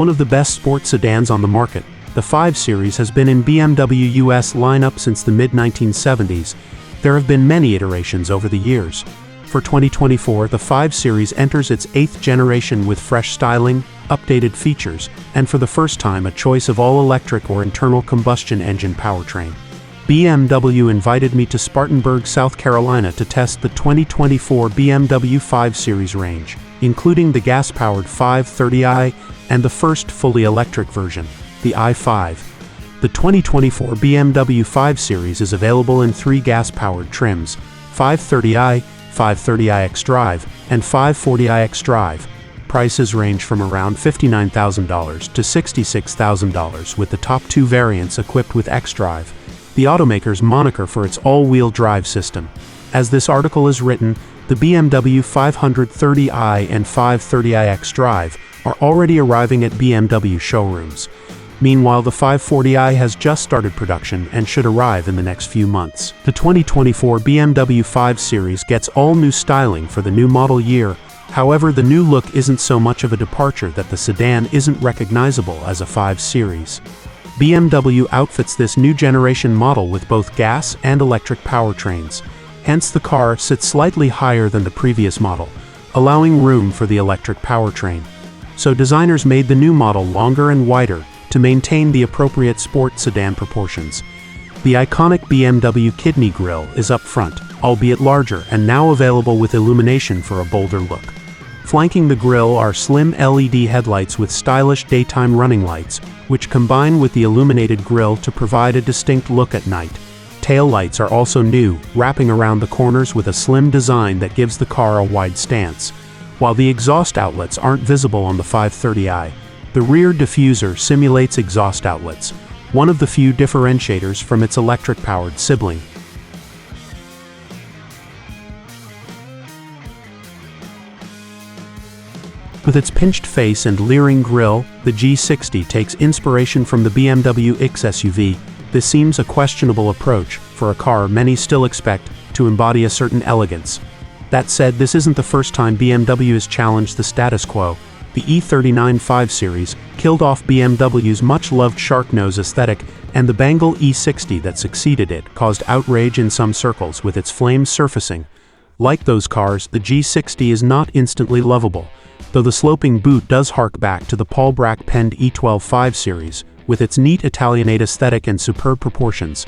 One of the best sports sedans on the market, the 5 Series has been in BMW US lineup since the mid-1970s. There have been many iterations over the years. For 2024, the 5 Series enters its 8th generation with fresh styling, updated features, and for the first time a choice of all-electric or internal combustion engine powertrain. BMW invited me to Spartanburg, South Carolina to test the 2024 BMW 5 Series range, including the gas-powered 530i and the first fully electric version, the i5. The 2024 BMW 5 Series is available in 3 gas-powered trims, 530i, 530i xDrive, and 540i xDrive. Prices range from around $59,000 to $66,000, with the top 2 variants equipped with xDrive, the automaker's moniker for its all-wheel drive system. As this article is written, the BMW 530i and 530i xDrive are already arriving at BMW showrooms. Meanwhile, the 540i has just started production and should arrive in the next few months. The 2024 BMW 5 Series gets all new styling for the new model year. However, the new look isn't so much of a departure that the sedan isn't recognizable as a 5 Series. BMW outfits this new generation model with both gas and electric powertrains. Hence, the car sits slightly higher than the previous model, allowing room for the electric powertrain. So designers made the new model longer and wider to maintain the appropriate sport sedan proportions. The iconic BMW kidney grille is up front, albeit larger, and now available with illumination for a bolder look. Flanking the grille are slim LED headlights with stylish daytime running lights, which combine with the illuminated grille to provide a distinct look at night. Taillights are also new, wrapping around the corners with a slim design that gives the car a wide stance. While the exhaust outlets aren't visible on the 530i, the rear diffuser simulates exhaust outlets, one of the few differentiators from its electric-powered sibling. With its pinched face and leering grille, the G60 takes inspiration from the BMW X SUV. This seems a questionable approach for a car many still expect to embody a certain elegance. That said, this isn't the first time BMW has challenged the status quo. The E39 5 Series killed off BMW's much-loved shark nose aesthetic, and the Bangle E60 that succeeded it caused outrage in some circles with its flame surfacing. Like those cars, the G60 is not instantly lovable, though the sloping boot does hark back to the Paul Bracq-penned E12 5 Series, with its neat Italianate aesthetic and superb proportions.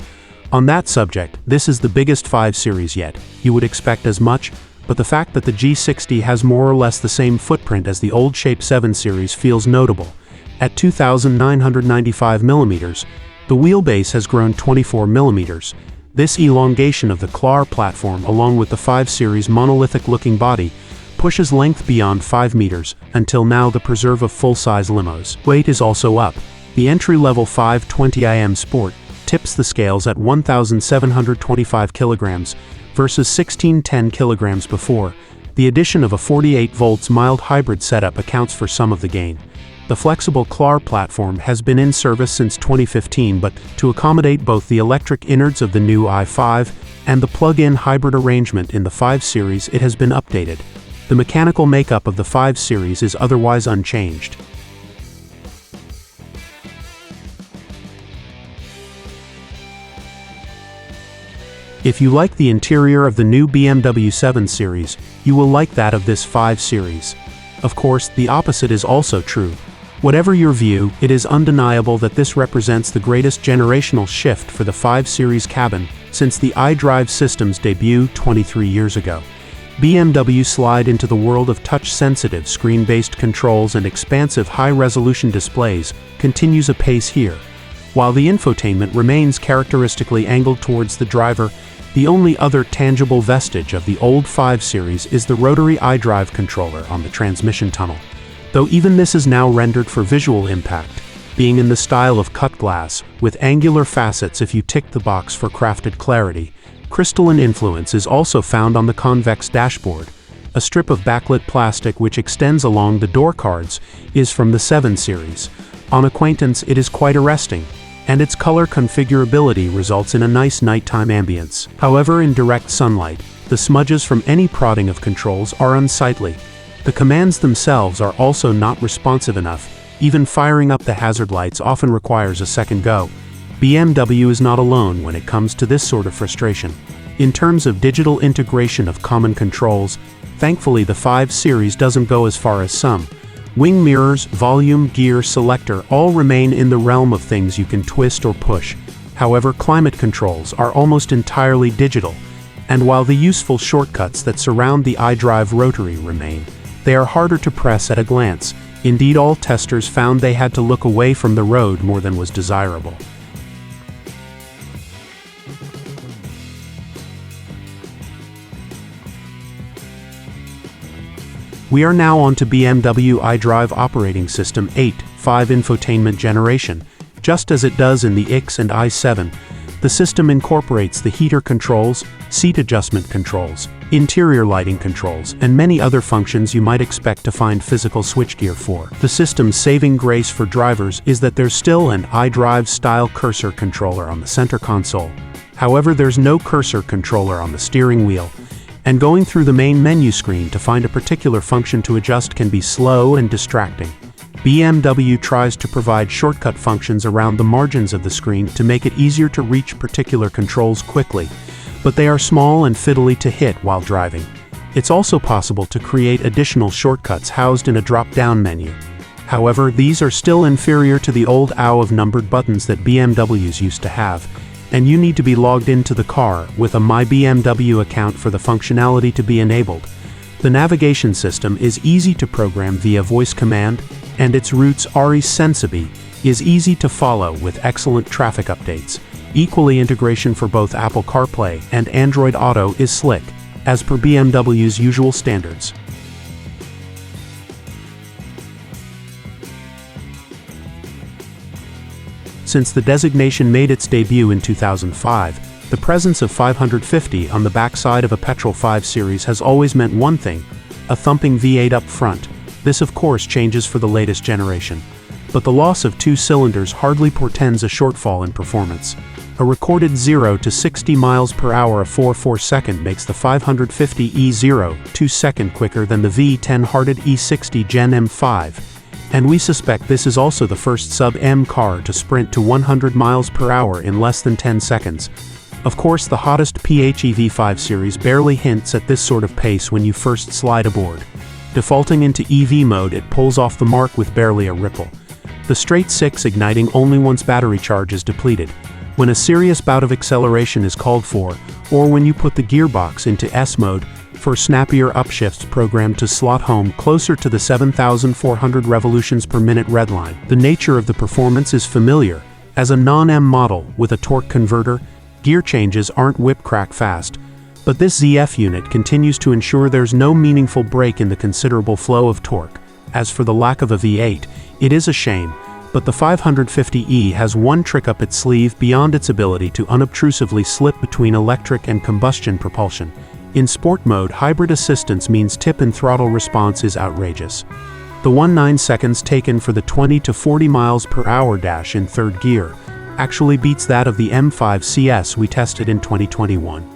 On that subject, this is the biggest 5 Series yet. You would expect as much, but the fact that the G60 has more or less the same footprint as the old Shape 7 Series feels notable. At 2,995mm, the wheelbase has grown 24mm. This elongation of the Clar platform, along with the 5 Series monolithic-looking body, pushes length beyond 5 meters, until now the preserve of full-size limos. Weight is also up. The entry-level 520iM Sport tips the scales at 1,725 kilograms versus 1,610 kilograms before. The addition of a 48 volts mild hybrid setup accounts for some of the gain. The flexible Clar platform has been in service since 2015, but to accommodate both the electric innards of the new i5 and the plug-in hybrid arrangement in the 5 Series, it has been updated. The mechanical makeup of the 5 Series is otherwise unchanged. If you like the interior of the new BMW 7 Series, you will like that of this 5 Series. Of course, the opposite is also true. Whatever your view, it is undeniable that this represents the greatest generational shift for the 5 Series cabin since the iDrive system's debut 23 years ago. BMW slide into the world of touch-sensitive screen-based controls and expansive high-resolution displays continues apace here. While the infotainment remains characteristically angled towards the driver, the only other tangible vestige of the old 5 Series is the rotary iDrive controller on the transmission tunnel. Though even this is now rendered for visual impact, being in the style of cut glass, with angular facets if you tick the box for crafted clarity. Crystalline influence is also found on the convex dashboard. A strip of backlit plastic which extends along the door cards is from the 7 Series. On acquaintance, it is quite arresting, and its color configurability results in a nice nighttime ambience. However, in direct sunlight, the smudges from any prodding of controls are unsightly. The commands themselves are also not responsive enough, Even firing up the hazard lights often requires a second go. BMW is not alone when it comes to this sort of frustration. In terms of digital integration of common controls, thankfully the 5 Series doesn't go as far as some. Wing mirrors, volume, gear, selector all remain in the realm of things you can twist or push. However, climate controls are almost entirely digital, and while the useful shortcuts that surround the xDrive rotary remain, they are harder to press at a glance. Indeed, all testers found they had to look away from the road more than was desirable. We are now on to BMW iDrive operating system 8.5 infotainment generation. Just as it does in the X and i7, the system incorporates the heater controls, seat adjustment controls, interior lighting controls, and many other functions you might expect to find physical switchgear for. The system's saving grace for drivers is that there's still an iDrive-style cursor controller on the center console. However, there's no cursor controller on the steering wheel, and going through the main menu screen to find a particular function to adjust can be slow and distracting. BMW tries to provide shortcut functions around the margins of the screen to make it easier to reach particular controls quickly, but they are small and fiddly to hit while driving. It's also possible to create additional shortcuts housed in a drop-down menu. However, these are still inferior to the old OW of numbered buttons that BMWs used to have, and you need to be logged into the car with a My BMW account for the functionality to be enabled. The navigation system is easy to program via voice command, and its roots RE Sensibi is easy to follow with excellent traffic updates. Equally, integration for both Apple CarPlay and Android Auto is slick, as per BMW's usual standards. Since the designation made its debut in 2005, the presence of 550 on the backside of a petrol 5 Series has always meant one thing: a thumping V8 up front. This of course changes for the latest generation, but the loss of 2 cylinders hardly portends a shortfall in performance. A recorded 0 to 60 miles per hour of 4.4 seconds makes the 550 E0 2 seconds quicker than the V10 hearted E60 Gen M5, and we suspect this is also the first sub-M car to sprint to 100 miles per hour in less than 10 seconds. Of course, the hottest PHEV 5 Series barely hints at this sort of pace when you first slide aboard. Defaulting into EV mode, it pulls off the mark with barely a ripple. The straight 6 igniting only once battery charge is depleted, when a serious bout of acceleration is called for, or when you put the gearbox into S mode for snappier upshifts programmed to slot home closer to the 7,400 revolutions per minute redline. The nature of the performance is familiar. As a non-M model with a torque converter, gear changes aren't whip-crack fast, but this ZF unit continues to ensure there's no meaningful break in the considerable flow of torque. As for the lack of a V8, it is a shame, but the 550e has one trick up its sleeve beyond its ability to unobtrusively slip between electric and combustion propulsion. In sport mode, hybrid assistance means tip and throttle response is outrageous. The 19 seconds taken for the 20 to 40 miles per hour dash in third gear actually beats that of the M5 CS we tested in 2021.